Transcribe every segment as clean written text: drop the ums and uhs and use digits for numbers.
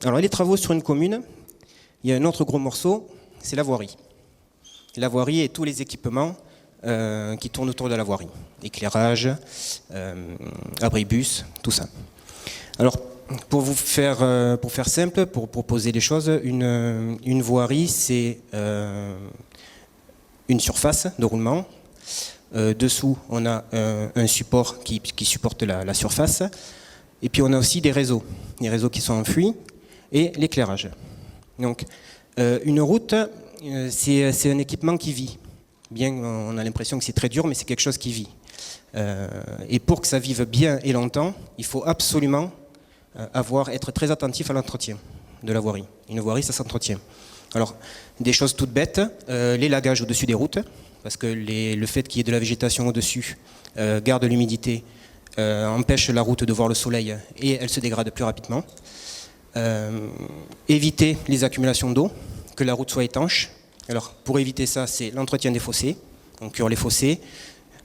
Alors les travaux sur une commune, il y a un autre gros morceau, c'est la voirie. La voirie et tous les équipements qui tournent autour de la voirie. Éclairage, abribus, tout ça. Alors, pour faire simple, pour poser les choses, une voirie, c'est une surface de roulement. Dessous, on a un support qui supporte la surface. Et puis, on a aussi des réseaux qui sont enfouis et l'éclairage. Donc, une route, c'est un équipement qui vit. Bien, on a l'impression que c'est très dur, mais c'est quelque chose qui vit. Et pour que ça vive bien et longtemps, il faut absolument être très attentif à l'entretien de la voirie. Une voirie, ça s'entretient. Alors, des choses toutes bêtes, l'élagage au-dessus des routes, parce que le fait qu'il y ait de la végétation au-dessus garde l'humidité, empêche la route de voir le soleil et elle se dégrade plus rapidement. Éviter les accumulations d'eau, que la route soit étanche. Alors, pour éviter ça, c'est l'entretien des fossés. On cure les fossés.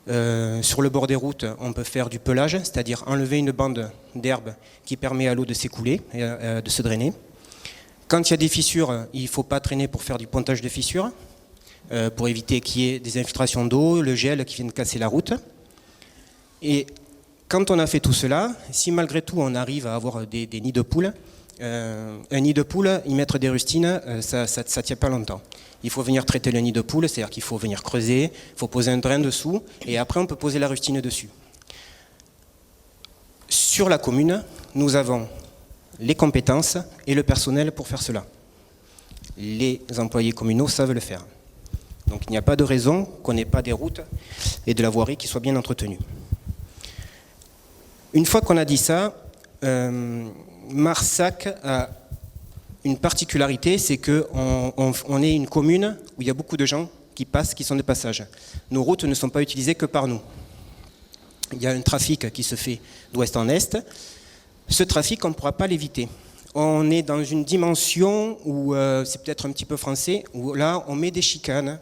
Sur le bord des routes, on peut faire du pelage, c'est-à-dire enlever une bande d'herbe qui permet à l'eau de s'écouler et de se drainer. Quand il y a des fissures, il ne faut pas traîner pour faire du pontage de fissures, pour éviter qu'il y ait des infiltrations d'eau, le gel qui vienne casser la route. Et quand on a fait tout cela, si malgré tout on arrive à avoir des nids de poules, un nid de poule, y mettre des rustines, ça ne tient pas longtemps. Il faut venir traiter le nid de poule, c'est-à-dire qu'il faut venir creuser, il faut poser un drain dessous, et après on peut poser la rustine dessus. Sur la commune, nous avons les compétences et le personnel pour faire cela. Les employés communaux savent le faire. Donc il n'y a pas de raison qu'on n'ait pas des routes et de la voirie qui soient bien entretenues. Une fois qu'on a dit ça, Marsac a une particularité, c'est qu'on est une commune où il y a beaucoup de gens qui passent, qui sont de passage. Nos routes ne sont pas utilisées que par nous. Il y a un trafic qui se fait d'ouest en est. Ce trafic, on ne pourra pas l'éviter. On est dans une dimension où, c'est peut-être un petit peu français, où là, on met des chicanes,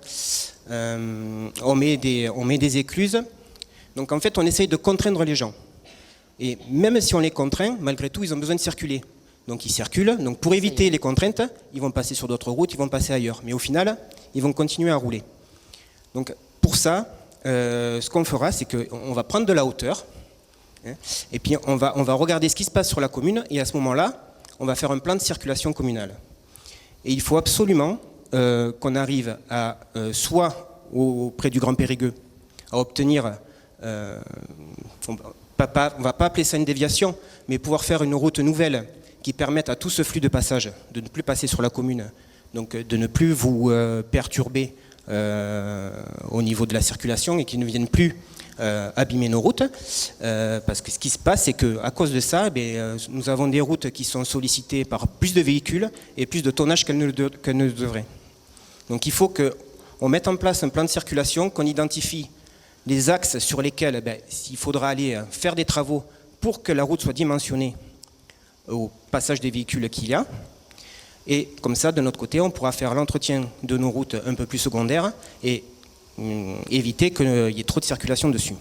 on met des écluses. Donc en fait, on essaye de contraindre les gens. Et même si on les contraint, malgré tout, ils ont besoin de circuler. Donc ils circulent. Donc pour éviter les contraintes, ils vont passer sur d'autres routes, ils vont passer ailleurs. Mais au final, ils vont continuer à rouler. Donc pour ça, ce qu'on fera, c'est qu'on va prendre de la hauteur, et puis on va regarder ce qui se passe sur la commune, et à ce moment-là, on va faire un plan de circulation communale. Et il faut absolument qu'on arrive à, soit auprès du Grand Périgueux, à obtenir... on ne va pas appeler ça une déviation, mais pouvoir faire une route nouvelle qui permette à tout ce flux de passage de ne plus passer sur la commune, donc de ne plus vous perturber au niveau de la circulation et qui ne viennent plus abîmer nos routes, parce que ce qui se passe, c'est qu'à cause de ça, nous avons des routes qui sont sollicitées par plus de véhicules et plus de tonnage qu'elles ne le devraient. Donc il faut qu'on mette en place un plan de circulation, qu'on identifie les axes sur lesquels il faudra aller faire des travaux pour que la route soit dimensionnée au passage des véhicules qu'il y a. Et comme ça, de notre côté, on pourra faire l'entretien de nos routes un peu plus secondaires et éviter qu'il y ait trop de circulation dessus.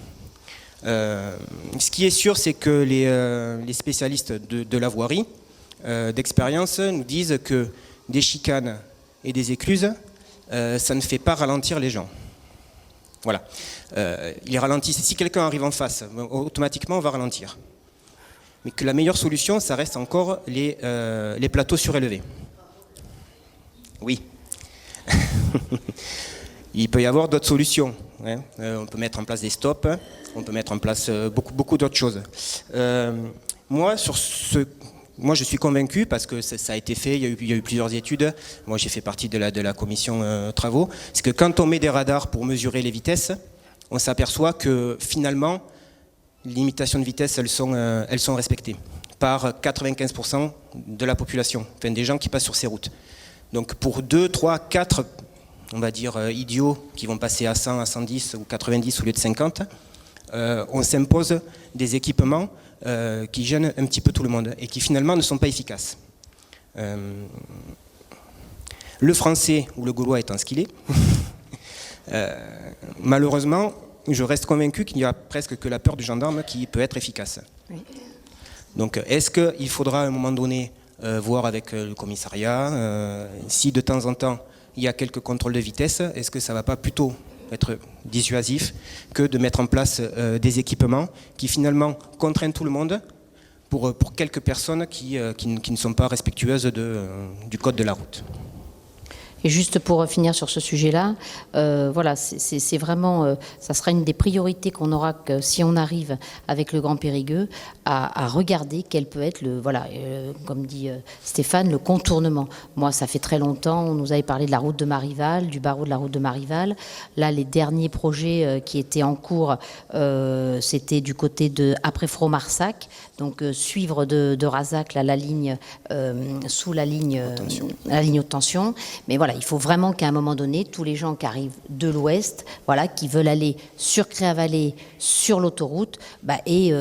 Ce qui est sûr, c'est que les spécialistes de la voirie d'expérience nous disent que des chicanes et des écluses, ça ne fait pas ralentir les gens. Voilà. Ils ralentissent. Si quelqu'un arrive en face, automatiquement on va ralentir. Mais que la meilleure solution, ça reste encore les plateaux surélevés. Oui. Il peut y avoir d'autres solutions. On peut mettre en place des stops, on peut mettre en place beaucoup d'autres choses. Moi, je suis convaincu, parce que ça a été fait, il y a eu plusieurs études. Moi, j'ai fait partie de la commission travaux. C'est que quand on met des radars pour mesurer les vitesses, on s'aperçoit que finalement, les limitations de vitesse, elles sont respectées par 95% de la population, enfin des gens qui passent sur ces routes. Donc pour 2, 3, 4, on va dire idiots qui vont passer à 100, à 110 ou 90 au lieu de 50, on s'impose des équipements qui gênent un petit peu tout le monde et qui finalement ne sont pas efficaces. Le français ou le gaulois étant ce qu'il est, malheureusement, je reste convaincu qu'il n'y a presque que la peur du gendarme qui peut être efficace. Oui. Donc est-ce qu'il faudra à un moment donné voir avec le commissariat. Si de temps en temps, il y a quelques contrôles de vitesse, est-ce que ça ne va pas plutôt être dissuasif que de mettre en place des équipements qui finalement contraignent tout le monde pour quelques personnes qui ne sont pas respectueuses du code de la route. Et juste pour finir sur ce sujet-là, voilà, c'est vraiment, ça sera une des priorités qu'on aura que, si on arrive avec le Grand Périgueux à regarder quel peut être comme dit Stéphane, le contournement. Moi, ça fait très longtemps, on nous avait parlé de la route de Marival, du barreau de la route de Marival. Là, les derniers projets qui étaient en cours, c'était du côté de après Fromarsac, donc suivre de Razac la ligne sous la ligne haute tension. Mais voilà, il faut vraiment qu'à un moment donné, tous les gens qui arrivent de l'ouest, voilà, qui veulent aller sur Créa-Vallée, sur l'autoroute, et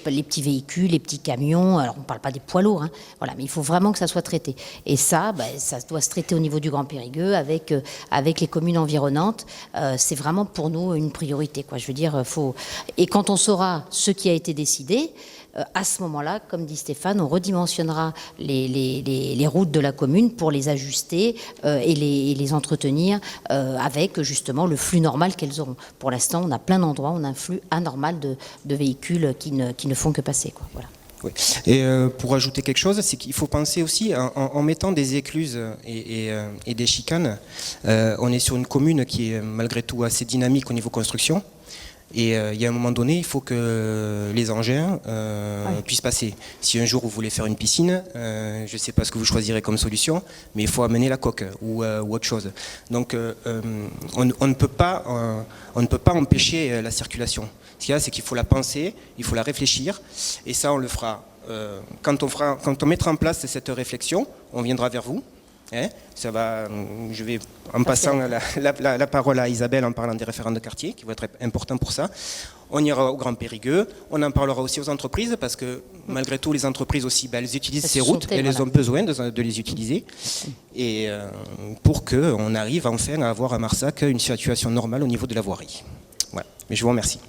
les petits véhicules, les petits camions, alors on ne parle pas des poids lourds, hein, voilà, mais il faut vraiment que ça soit traité. Et ça, ça doit se traiter au niveau du Grand Périgueux avec les communes environnantes. C'est vraiment pour nous une priorité, quoi. Je veux dire, Et quand on saura ce qui a été décidé, à ce moment-là, comme dit Stéphane, on redimensionnera les routes de la commune pour les ajuster et les entretenir avec justement le flux normal qu'elles auront. Pour l'instant, on a plein d'endroits, on a un flux anormal de véhicules qui ne font que passer, quoi. Voilà. Oui. Et pour ajouter quelque chose, c'est qu'il faut penser aussi, en mettant des écluses et des chicanes, on est sur une commune qui est malgré tout assez dynamique au niveau construction. Et il y a un moment donné, il faut que les engins puissent passer. Si un jour vous voulez faire une piscine, je ne sais pas ce que vous choisirez comme solution, mais il faut amener la coque ou autre chose. Donc on ne peut pas empêcher la circulation. Ce qu'il y a, c'est qu'il faut la penser, il faut la réfléchir, et ça on le fera. Quand on mettra en place cette réflexion, on viendra vers vous. Ça va, je vais en passant la parole à Isabelle en parlant des référents de quartier qui vont être importants pour ça. On ira au Grand Périgueux, on en parlera aussi aux entreprises parce que malgré tout les entreprises aussi, elles utilisent ces routes et elles ont besoin de les utiliser et pour qu'on arrive enfin à avoir à Marsac une situation normale au niveau de la voirie. Voilà. Mais je vous remercie.